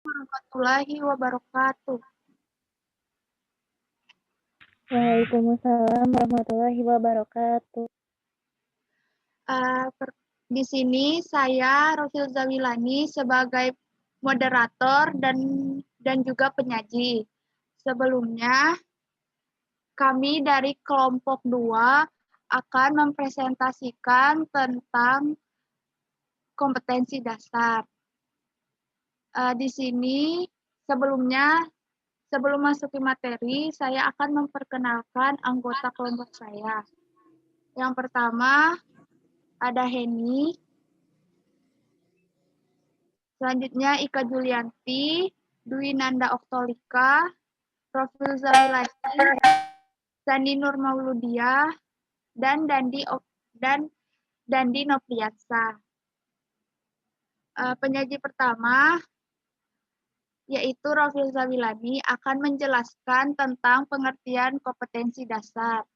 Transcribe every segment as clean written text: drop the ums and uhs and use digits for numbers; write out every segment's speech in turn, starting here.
Warahmatullahi wabarakatuh. Waalaikumsalam warahmatullahi wabarakatuh. Di sini saya Rofil Zawilani sebagai moderator dan juga penyaji. Sebelumnya kami dari kelompok 2 akan mempresentasikan tentang kompetensi dasar. Di sini sebelum masuk ke materi, saya akan memperkenalkan anggota kelompok saya. Yang pertama ada Heni, selanjutnya Ika Julianti, Dwi Nanda Oktolika, Rofil Zawilani, Sandi Nur Mauludia, dan Dandi Nopriatsa. Penyaji pertama yaitu Rofil Zawilani akan menjelaskan tentang pengertian kompetensi dasar.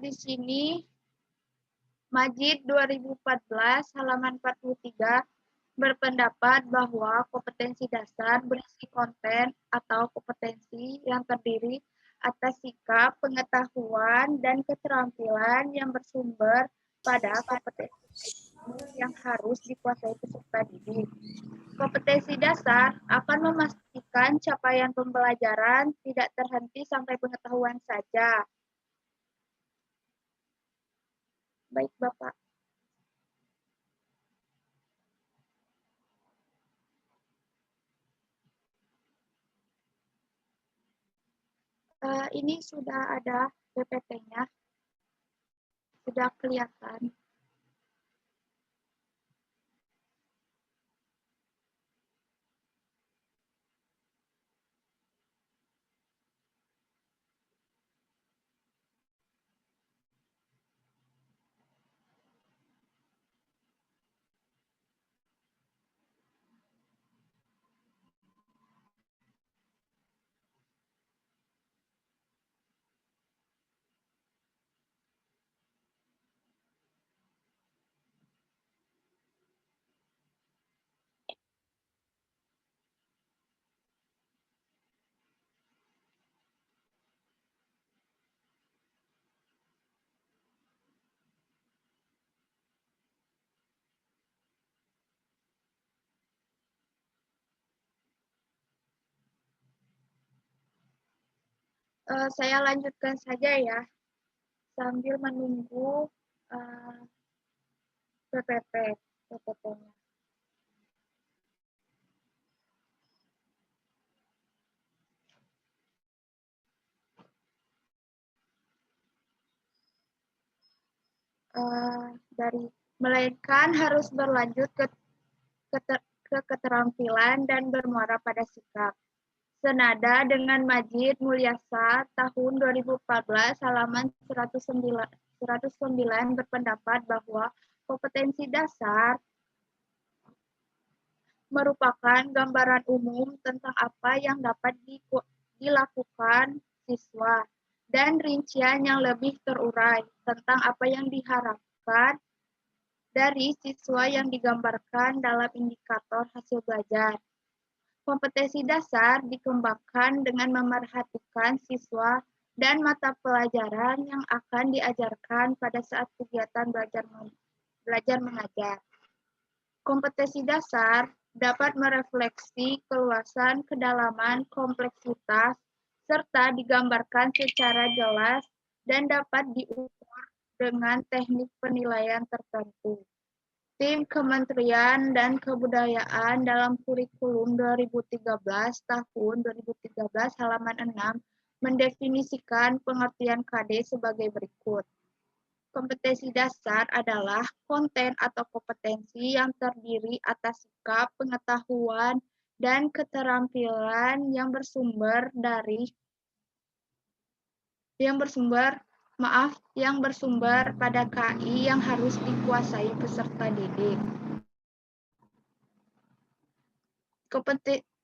Di sini Majid 2014 halaman 43 berpendapat bahwa kompetensi dasar berisi konten atau kompetensi yang terdiri atas sikap, pengetahuan, dan keterampilan yang bersumber pada kompetensi yang harus dikuasai peserta didik. Kompetensi dasar akan memastikan capaian pembelajaran tidak terhenti sampai pengetahuan saja. Baik, Bapak. Ini sudah ada PPT-nya, sudah kelihatan. Saya lanjutkan saja ya, sambil menunggu PPT-nya. Melainkan harus berlanjut ke keterampilan dan bermuara pada sikap. Senada dengan Majid Mulyasa tahun 2014 halaman 109 berpendapat bahwa kompetensi dasar merupakan gambaran umum tentang apa yang dapat dilakukan siswa dan rincian yang lebih terurai tentang apa yang diharapkan dari siswa yang digambarkan dalam indikator hasil belajar. Kompetensi dasar dikembangkan dengan memerhatikan siswa dan mata pelajaran yang akan diajarkan pada saat kegiatan belajar mengajar. Kompetensi dasar dapat merefleksi keluasan, kedalaman, kompleksitas, serta digambarkan secara jelas dan dapat diukur dengan teknik penilaian tertentu. Tim Kementerian dan Kebudayaan dalam kurikulum 2013 tahun 2013 halaman 6 mendefinisikan pengertian KD sebagai berikut. Kompetensi dasar adalah konten atau kompetensi yang terdiri atas sikap, pengetahuan, dan keterampilan yang bersumber pada KI yang harus dikuasai peserta didik.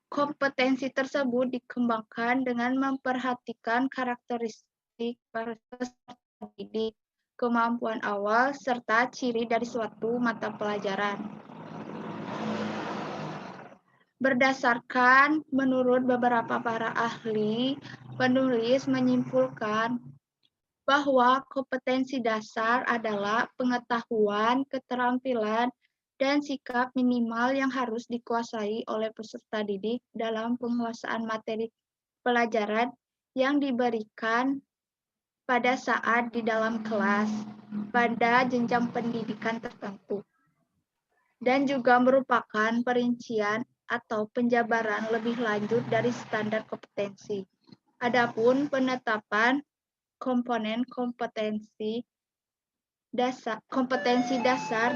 Kompetensi tersebut dikembangkan dengan memperhatikan peserta didik, kemampuan awal, serta ciri dari suatu mata pelajaran. Berdasarkan menurut beberapa para ahli, penulis menyimpulkan bahwa kompetensi dasar adalah pengetahuan, keterampilan, dan sikap minimal yang harus dikuasai oleh peserta didik dalam penguasaan materi pelajaran yang diberikan pada saat di dalam kelas pada jenjang pendidikan tertentu, dan juga merupakan perincian atau penjabaran lebih lanjut dari standar kompetensi. Adapun penetapan komponen kompetensi dasar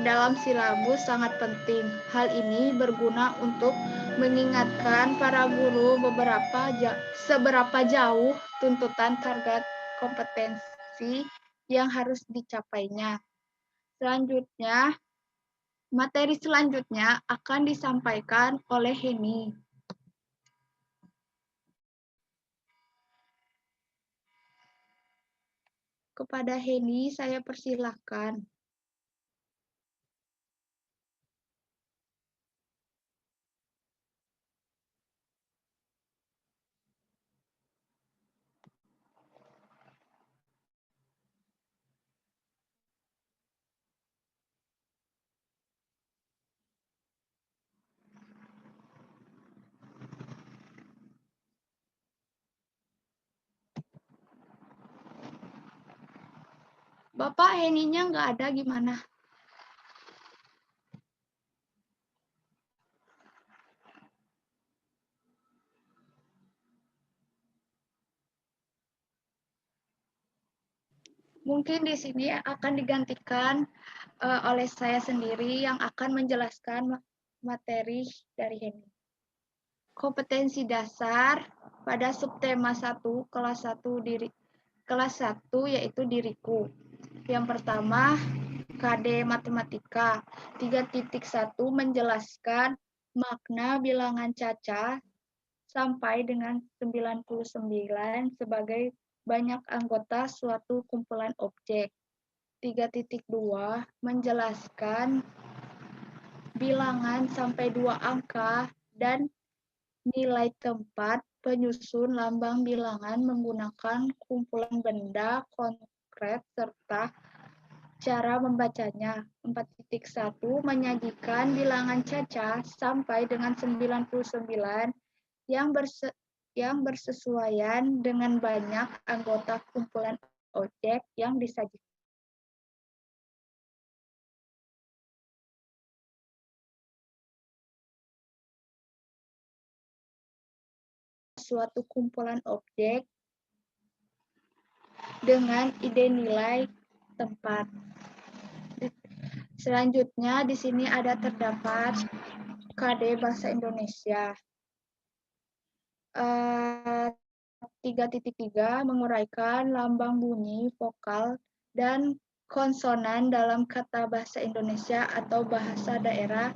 dalam silabus sangat penting. Hal ini berguna untuk mengingatkan para guru seberapa jauh tuntutan target kompetensi yang harus dicapainya. Selanjutnya, materi selanjutnya akan disampaikan oleh Heni. Kepada Heni, saya persilahkan. Bapak Heninya nggak ada gimana? Mungkin di sini akan digantikan oleh saya sendiri yang akan menjelaskan materi dari Heni. Kompetensi dasar pada subtema 1 kelas 1 yaitu diriku. Yang pertama, KD Matematika 3.1 menjelaskan makna bilangan caca sampai dengan 99 sebagai banyak anggota suatu kumpulan objek. 3.2 menjelaskan bilangan sampai 2 angka dan nilai tempat penyusun lambang bilangan menggunakan kumpulan benda konkret serta cara membacanya. 4.1 menyajikan bilangan caca sampai dengan 99 yang bersesuaian dengan banyak anggota kumpulan objek yang disajikan. Suatu kumpulan objek dengan ide nilai tempat. Selanjutnya di sini ada terdapat KD Bahasa Indonesia. 3.3 menguraikan lambang bunyi, vokal, dan konsonan dalam kata bahasa Indonesia atau bahasa daerah.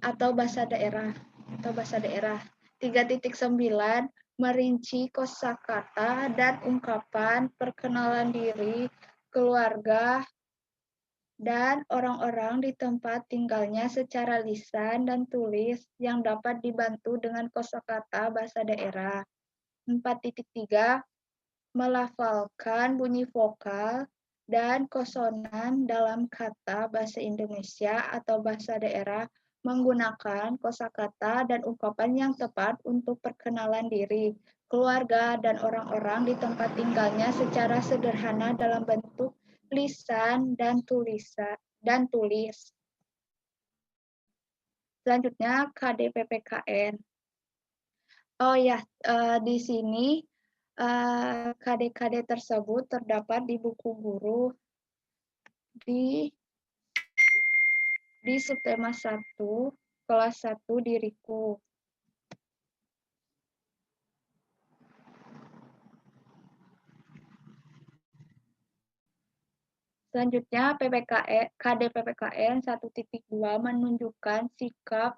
3.9 merinci kosakata dan ungkapan, perkenalan diri, keluarga, dan orang-orang di tempat tinggalnya secara lisan dan tulis yang dapat dibantu dengan kosakata bahasa daerah. 4.3 melafalkan bunyi vokal dan konsonan dalam kata bahasa Indonesia atau bahasa daerah menggunakan kosakata dan ungkapan yang tepat untuk perkenalan diri, keluarga, dan orang-orang di tempat tinggalnya secara sederhana dalam bentuk lisan dan tulis. Selanjutnya KDPPKN. Oh ya, di sini KD-KD tersebut terdapat di buku guru di subtema 1 kelas 1 diriku. Selanjutnya KD PPKN 1.2 menunjukkan sikap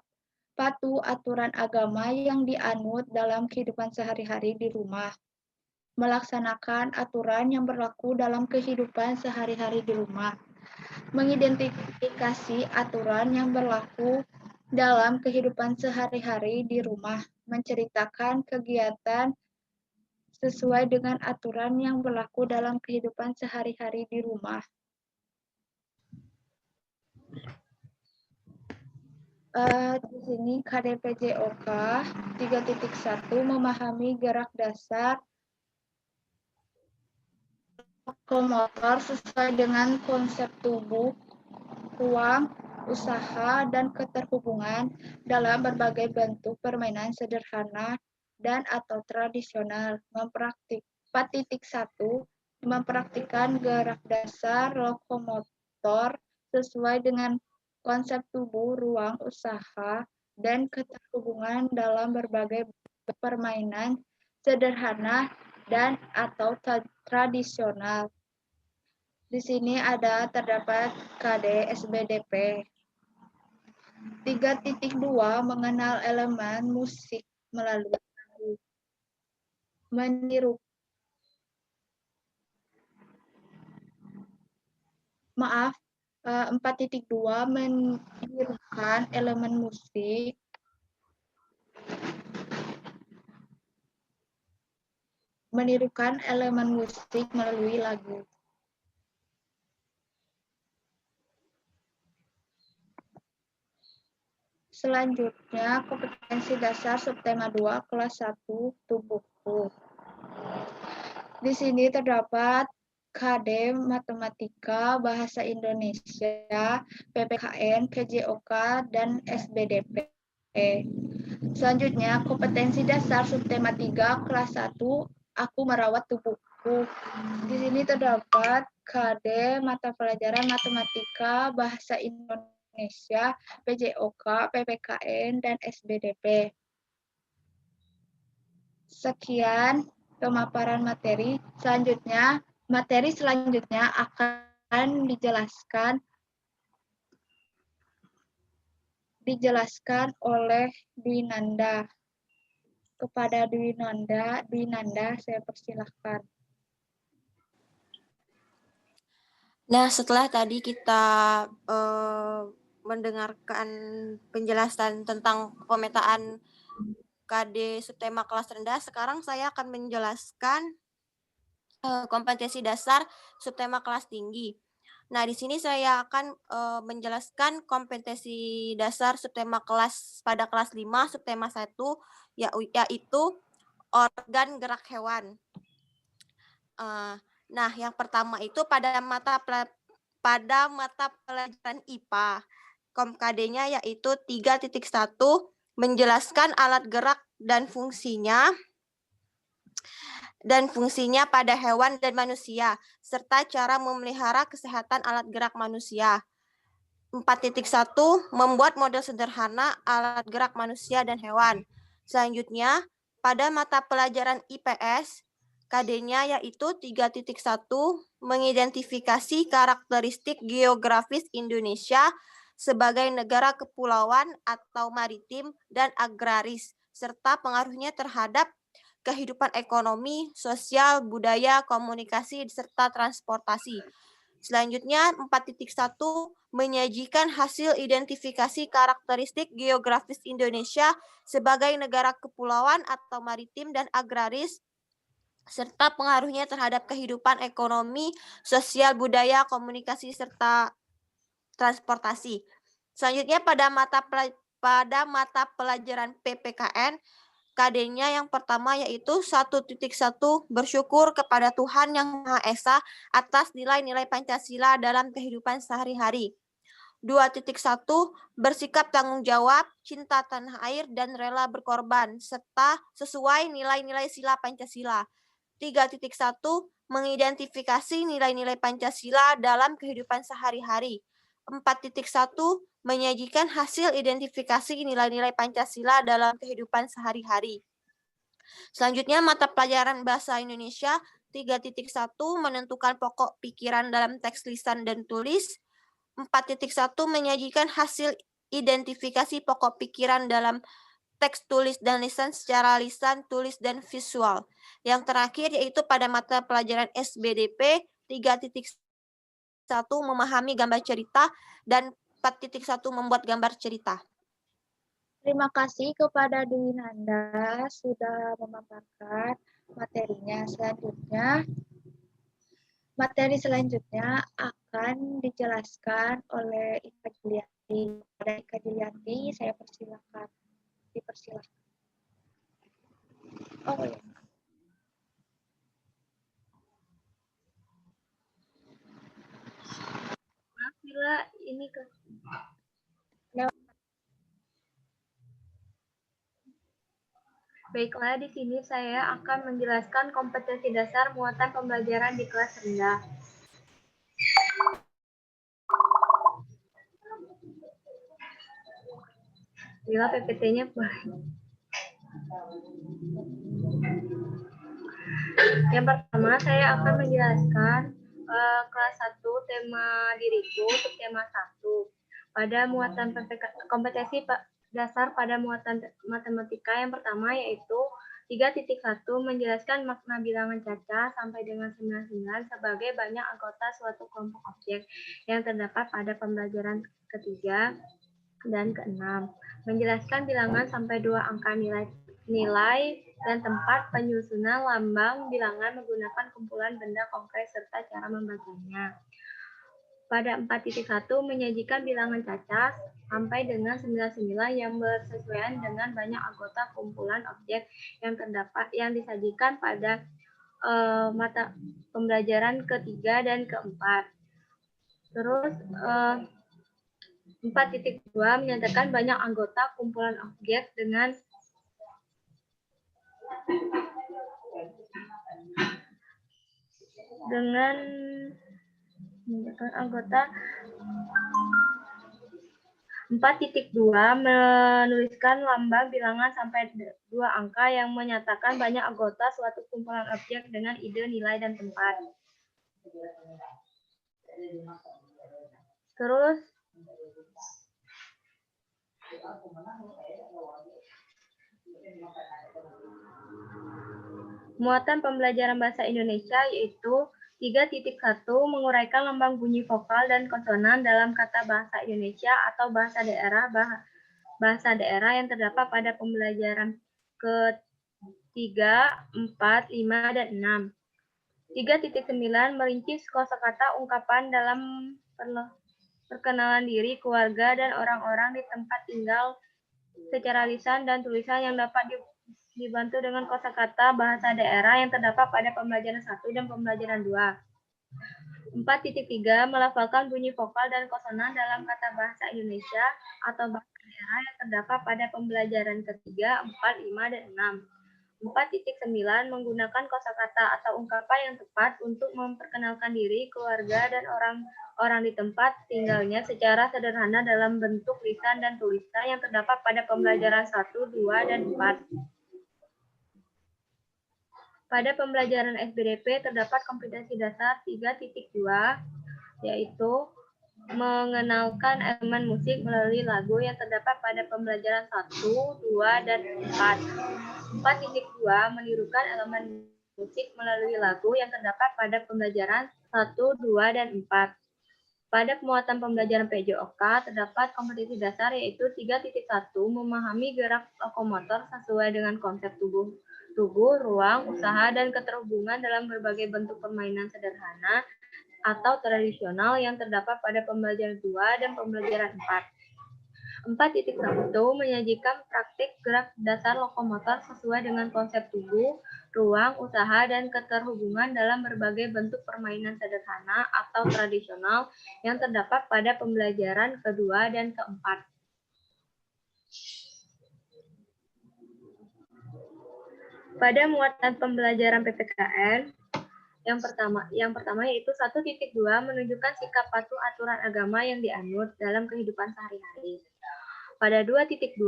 patuh aturan agama yang dianut dalam kehidupan sehari-hari di rumah. melaksanakan aturan yang berlaku dalam kehidupan sehari-hari di rumah, mengidentifikasi aturan yang berlaku dalam kehidupan sehari-hari di rumah, menceritakan kegiatan sesuai dengan aturan yang berlaku dalam kehidupan sehari-hari di rumah. Di sini KDPJOK 3.1 memahami gerak dasar lokomotor sesuai dengan konsep tubuh, ruang, usaha, dan keterhubungan dalam berbagai bentuk permainan sederhana dan atau tradisional. 4.1 mempraktikkan gerak dasar lokomotor sesuai dengan konsep tubuh, ruang, usaha, dan keterhubungan dalam berbagai permainan sederhana dan atau tradisional. Di sini terdapat KD SBDP. 3.2 mengenal elemen musik melalui lagu. Meniru 4.2 menirukan elemen musik melalui lagu. Selanjutnya, kompetensi dasar subtema 2 kelas 1 tubuhku. Di sini terdapat KD Matematika, Bahasa Indonesia, PPKN, PJOK, dan SBDP. Selanjutnya, kompetensi dasar subtema 3 kelas 1 Aku Merawat Tubuhku. Di sini terdapat KD mata pelajaran Matematika, Bahasa Indonesia, PJOK, PPKN, dan SBDP. Sekian pemaparan materi. Materi selanjutnya akan dijelaskan oleh Dwi Nanda. Kepada Dwi Nanda saya persilahkan. Nah, setelah tadi kita mendengarkan penjelasan tentang pemetaan KD subtema kelas rendah, sekarang saya akan menjelaskan kompetensi dasar subtema kelas tinggi. Nah, di sini saya akan menjelaskan kompetensi dasar subtema pada kelas 5, subtema 1, yaitu organ gerak hewan. Nah, yang pertama itu pada mata pelajaran IPA, KD-nya yaitu 3.1, menjelaskan alat gerak dan fungsinya pada hewan dan manusia, serta cara memelihara kesehatan alat gerak manusia. 4.1, membuat model sederhana alat gerak manusia dan hewan. Selanjutnya, pada mata pelajaran IPS, KD-nya yaitu 3.1, mengidentifikasi karakteristik geografis Indonesia sebagai negara kepulauan atau maritim dan agraris, serta pengaruhnya terhadap kehidupan ekonomi, sosial, budaya, komunikasi, serta transportasi. Selanjutnya, 4.1, menyajikan hasil identifikasi karakteristik geografis Indonesia sebagai negara kepulauan atau maritim dan agraris, serta pengaruhnya terhadap kehidupan ekonomi, sosial, budaya, komunikasi, serta transportasi. Selanjutnya, pada mata pelajaran PPKN, KD-nya yang pertama yaitu 1.1, bersyukur kepada Tuhan Yang Maha Esa atas nilai-nilai Pancasila dalam kehidupan sehari-hari. 2.1, bersikap tanggung jawab, cinta tanah air, dan rela berkorban, serta sesuai nilai-nilai sila Pancasila. 3.1, mengidentifikasi nilai-nilai Pancasila dalam kehidupan sehari-hari. 4.1, menyajikan hasil identifikasi nilai-nilai Pancasila dalam kehidupan sehari-hari. Selanjutnya, mata pelajaran Bahasa Indonesia 3.1, menentukan pokok pikiran dalam teks lisan dan tulis. 4.1, menyajikan hasil identifikasi pokok pikiran dalam teks tulis dan lisan secara lisan, tulis, dan visual. Yang terakhir yaitu pada mata pelajaran SBDP 3.1 memahami gambar cerita dan 4.1 membuat gambar cerita. Terima kasih kepada Dwi Nanda sudah memaparkan materinya. Materi selanjutnya akan dijelaskan oleh Ika Julianti. Pada Ika Julianti, saya dipersilakan. Oh ya. Maaf bila ini ke Baiklah, di sini saya akan menjelaskan kompetensi dasar muatan pembelajaran di kelas rendah. Bila PPT-nya Yang pertama, saya akan menjelaskan kelas 1 tema diriku untuk tema 1. Pada muatan kompetensi dasar pada muatan matematika yang pertama yaitu 3.1 menjelaskan makna bilangan cacah sampai dengan 99 sebagai banyak anggota suatu kelompok objek yang terdapat pada pembelajaran ketiga dan keenam. Menjelaskan bilangan sampai 2 angka nilai dan tempat penyusunan lambang bilangan menggunakan kumpulan benda konkret serta cara membacanya. Pada 4.1 menyajikan bilangan cacah sampai dengan 99 yang bersesuaian dengan banyak anggota kumpulan objek yang terdapat yang disajikan pada mata pembelajaran ketiga dan keempat. Terus 4.2 menyatakan banyak anggota kumpulan objek dengan anggota. 4.2 menuliskan lambang bilangan sampai 2 angka yang menyatakan banyak anggota suatu kumpulan objek dengan ide, nilai, dan tempat. Terus muatan pembelajaran bahasa Indonesia yaitu 3.1 menguraikan lambang bunyi vokal dan konsonan dalam kata bahasa Indonesia atau bahasa daerah yang terdapat pada pembelajaran ke-3, 4, 5, dan 6. 3.9 merinci kosakata ungkapan dalam perkenalan diri, keluarga, dan orang-orang di tempat tinggal secara lisan dan tulisan yang dapat dibantu dengan kosakata bahasa daerah yang terdapat pada pembelajaran 1 dan pembelajaran 2. 4.3 melafalkan bunyi vokal dan konsonan dalam kata bahasa Indonesia atau bahasa daerah yang terdapat pada pembelajaran ketiga, 4, 5, dan 6. 4.9 menggunakan kosakata atau ungkapan yang tepat untuk memperkenalkan diri, keluarga, dan orang di tempat tinggalnya secara sederhana dalam bentuk lisan dan tulisan yang terdapat pada pembelajaran 1, 2, dan 4. Pada pembelajaran SBDP terdapat kompetensi dasar 3.2 yaitu mengenalkan elemen musik melalui lagu yang terdapat pada pembelajaran 1, 2, dan 4. 4.2 menirukan elemen musik melalui lagu yang terdapat pada pembelajaran 1, 2, dan 4. Pada pemuatan pembelajaran PJOK terdapat kompetensi dasar yaitu 3.1 memahami gerak lokomotor sesuai dengan konsep tubuh, ruang, usaha, dan keterhubungan dalam berbagai bentuk permainan sederhana atau tradisional yang terdapat pada pembelajaran 2 dan pembelajaran 4. 4.1 menyajikan praktik gerak dasar lokomotor sesuai dengan konsep tubuh, ruang, usaha, dan keterhubungan dalam berbagai bentuk permainan sederhana atau tradisional yang terdapat pada pembelajaran kedua dan keempat. Pada muatan pembelajaran PPKN, yang pertama yaitu 1.2 menunjukkan sikap patuh aturan agama yang dianut dalam kehidupan sehari-hari. Pada 2.2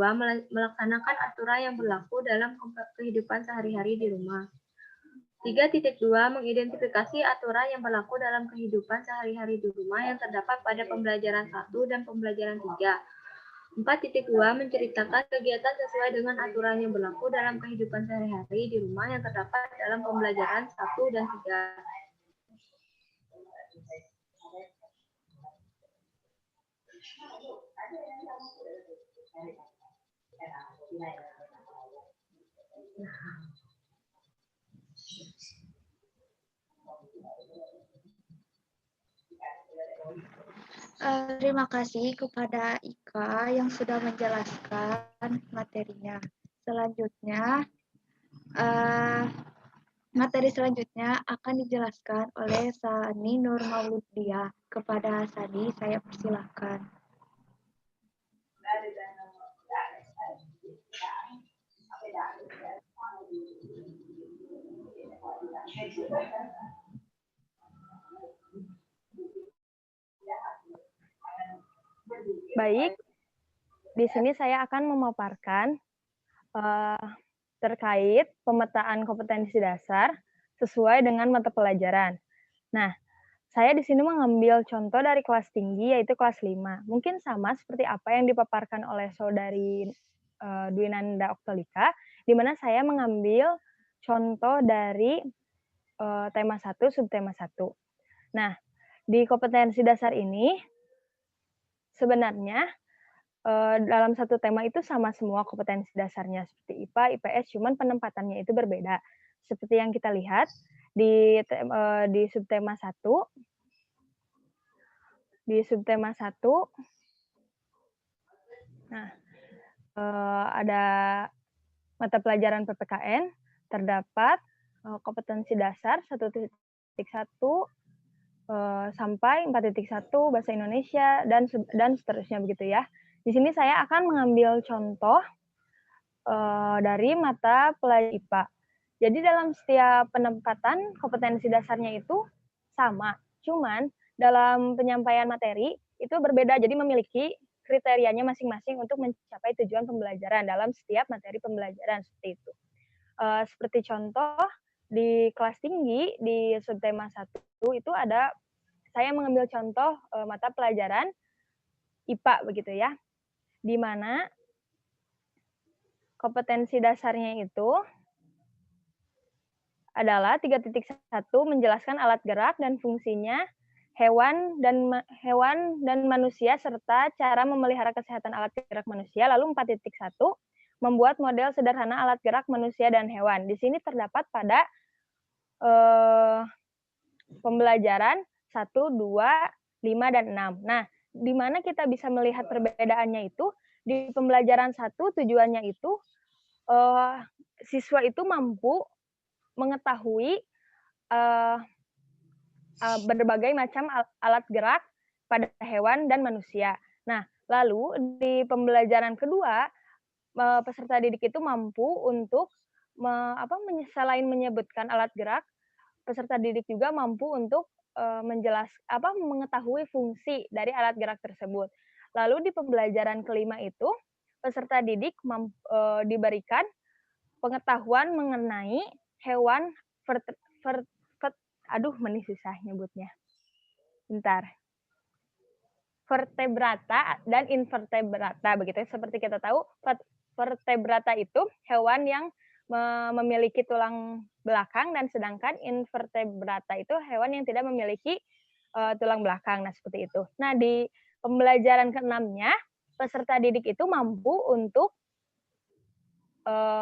melaksanakan aturan yang berlaku dalam kehidupan sehari-hari di rumah. 3.2 mengidentifikasi aturan yang berlaku dalam kehidupan sehari-hari di rumah yang terdapat pada pembelajaran 1 dan pembelajaran 3. 4.2 menceritakan kegiatan sesuai dengan aturan yang berlaku dalam kehidupan sehari-hari di rumah yang terdapat dalam pembelajaran 1 dan 3. Terima kasih kepada Ika yang sudah menjelaskan materinya. Selanjutnya, materi selanjutnya akan dijelaskan oleh Sani Nur Mauludia. Kepada Sani, saya persilahkan. Baik, di sini saya akan memaparkan terkait pemetaan kompetensi dasar sesuai dengan mata pelajaran. Nah, saya di sini mengambil contoh dari kelas tinggi, yaitu kelas 5. Mungkin sama seperti apa yang dipaparkan oleh saudari Dwinanda Oktolika, di mana saya mengambil contoh dari tema 1, subtema 1. Nah, di kompetensi dasar ini, sebenarnya dalam satu tema itu sama semua kompetensi dasarnya, seperti IPA, IPS, cuman penempatannya itu berbeda. Seperti yang kita lihat di subtema 1, nah, ada mata pelajaran PPKN, terdapat kompetensi dasar 1.1 sampai 4.1 bahasa Indonesia dan seterusnya begitu ya. Di sini saya akan mengambil contoh dari mata pelajaran IPA. Jadi dalam setiap penempatan kompetensi dasarnya itu sama, cuman dalam penyampaian materi itu berbeda, jadi memiliki kriterianya masing-masing untuk mencapai tujuan pembelajaran dalam setiap materi pembelajaran seperti itu. Seperti contoh di kelas tinggi di subtema 1 itu ada, saya mengambil contoh mata pelajaran IPA begitu ya, di mana kompetensi dasarnya itu adalah 3.1 menjelaskan alat gerak dan fungsinya hewan dan manusia serta cara memelihara kesehatan alat gerak manusia. Lalu 4.1 membuat model sederhana alat gerak manusia dan hewan. Di sini terdapat pada pembelajaran 1, 2, 5, dan 6. Nah, di mana kita bisa melihat perbedaannya itu, di pembelajaran 1 tujuannya itu siswa itu mampu mengetahui berbagai macam alat gerak pada hewan dan manusia. Nah, lalu di pembelajaran kedua, peserta didik itu mampu untuk selain menyebutkan alat gerak, peserta didik juga mampu untuk mengetahui fungsi dari alat gerak tersebut. Lalu di pembelajaran kelima itu, peserta didik diberikan pengetahuan mengenai hewan susah nyebutnya. Vertebrata dan invertebrata begitu. Seperti kita tahu, vertebrata itu hewan yang memiliki tulang belakang, dan sedangkan invertebrata itu hewan yang tidak memiliki tulang belakang. Nah, seperti itu. Nah, di pembelajaran ke-6-nya, peserta didik itu mampu untuk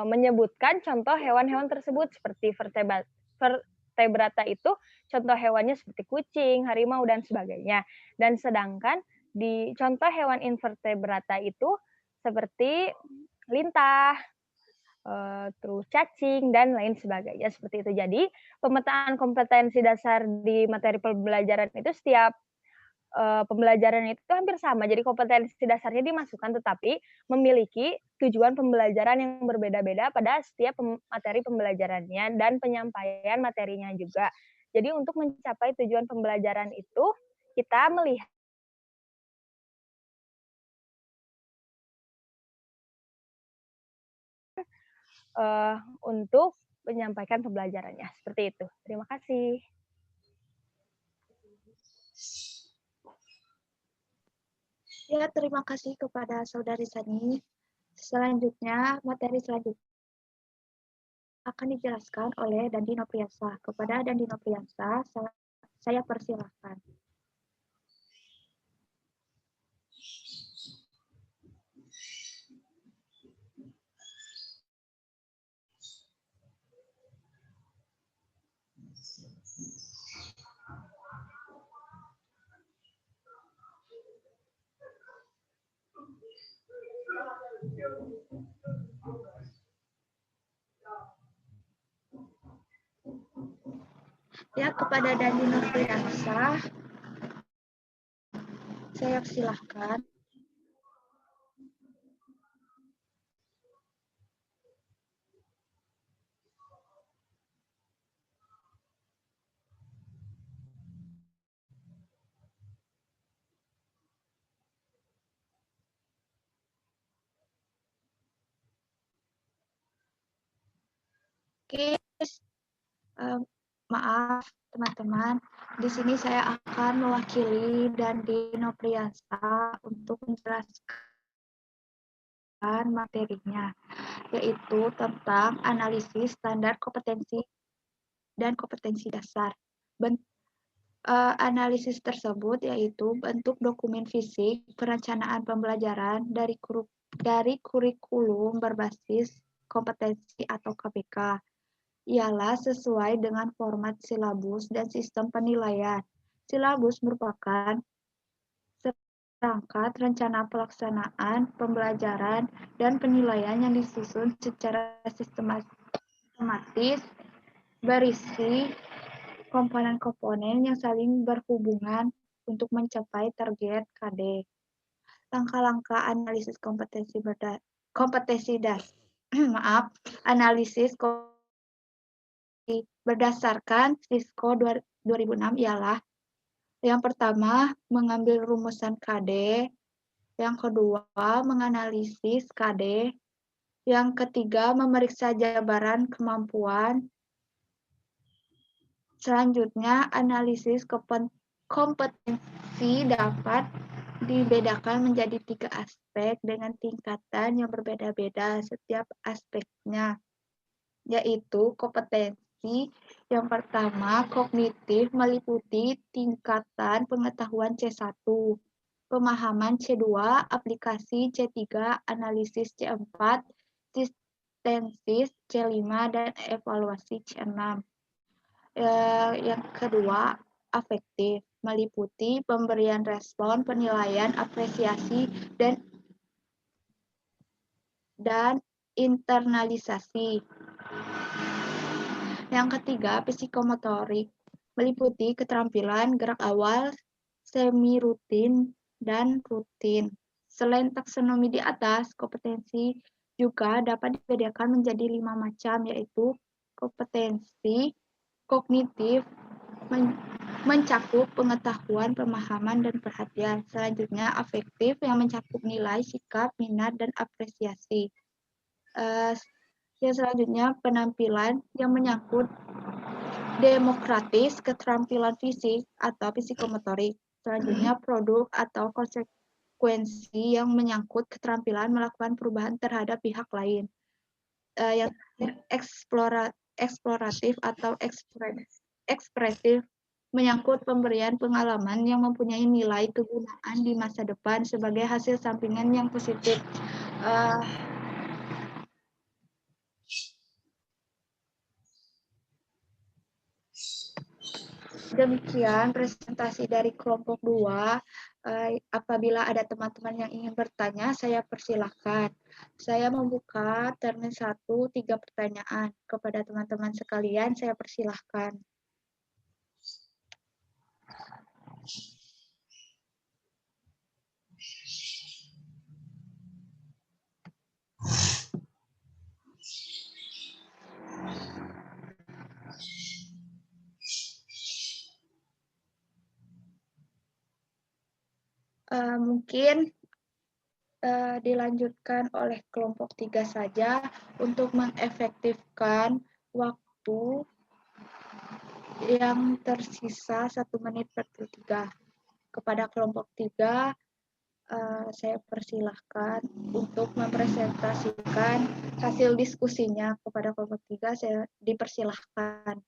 menyebutkan contoh hewan-hewan tersebut seperti vertebrata itu contoh hewannya seperti kucing, harimau, dan sebagainya. Dan sedangkan di contoh hewan invertebrata itu seperti lintah, terus cacing, dan lain sebagainya seperti itu. Jadi pemetaan kompetensi dasar di materi pembelajaran itu setiap pembelajaran itu hampir sama. Jadi kompetensi dasarnya dimasukkan, tetapi memiliki tujuan pembelajaran yang berbeda-beda pada setiap materi pembelajarannya dan penyampaian materinya juga. Jadi untuk mencapai tujuan pembelajaran itu, kita melihat untuk menyampaikan pembelajarannya. Seperti itu. Terima kasih. Ya, terima kasih kepada Saudari Sani. Selanjutnya, materi selanjutnya akan dijelaskan oleh Dandi Nopriyansa. Kepada Dandi Nopriyansa, saya persilahkan. Ya, kepada Dandi Nopriyansa, saya persilahkan. Oke, maaf teman-teman, di sini saya akan mewakili Dandi Nopriyansa untuk menjelaskan materinya, yaitu tentang analisis standar kompetensi dan kompetensi dasar. Analisis tersebut yaitu bentuk dokumen fisik perencanaan pembelajaran dari kurikulum berbasis kompetensi atau KBK. Ialah sesuai dengan format silabus dan sistem penilaian. Silabus merupakan serangkaian rencana pelaksanaan pembelajaran dan penilaian yang disusun secara sistematis, berisi komponen-komponen yang saling berhubungan untuk mencapai target KD. Langkah-langkah analisis analisis berdasarkan SISCO 2006 ialah yang pertama, mengambil rumusan KD, yang kedua, menganalisis KD, yang ketiga, memeriksa jabaran kemampuan, selanjutnya, analisis kompetensi dapat dibedakan menjadi 3 aspek dengan tingkatan yang berbeda-beda setiap aspeknya, yaitu kompetensi yang pertama, kognitif meliputi tingkatan pengetahuan C1, pemahaman C2, aplikasi C3, analisis C4, sintesis C5, dan evaluasi C6. Yang kedua, afektif meliputi pemberian respon, penilaian, apresiasi, dan internalisasi. Yang ketiga, psikomotorik meliputi keterampilan gerak awal, semi rutin, dan rutin. Selain taksonomi di atas, kompetensi juga dapat dibedakan menjadi 5 macam, yaitu kompetensi kognitif, mencakup pengetahuan, pemahaman, dan perhatian. Selanjutnya, afektif yang mencakup nilai, sikap, minat, dan apresiasi. Yang selanjutnya, penampilan yang menyangkut demokratis, keterampilan fisik, atau psikomotorik. Selanjutnya, produk atau konsekuensi yang menyangkut keterampilan melakukan perubahan terhadap pihak lain. Yang eksploratif atau ekspresif menyangkut pemberian pengalaman yang mempunyai nilai kegunaan di masa depan sebagai hasil sampingan yang positif. Demikian presentasi dari kelompok 2. Apabila ada teman-teman yang ingin bertanya, saya persilahkan. Saya membuka termin 1, 3 pertanyaan. Kepada teman-teman sekalian, saya persilahkan. Mungkin dilanjutkan oleh kelompok 3 saja untuk mengefektifkan waktu yang tersisa 1 menit 43. Kepada kelompok 3, saya persilahkan untuk mempresentasikan hasil diskusinya kepada kelompok 3. Saya dipersilahkan.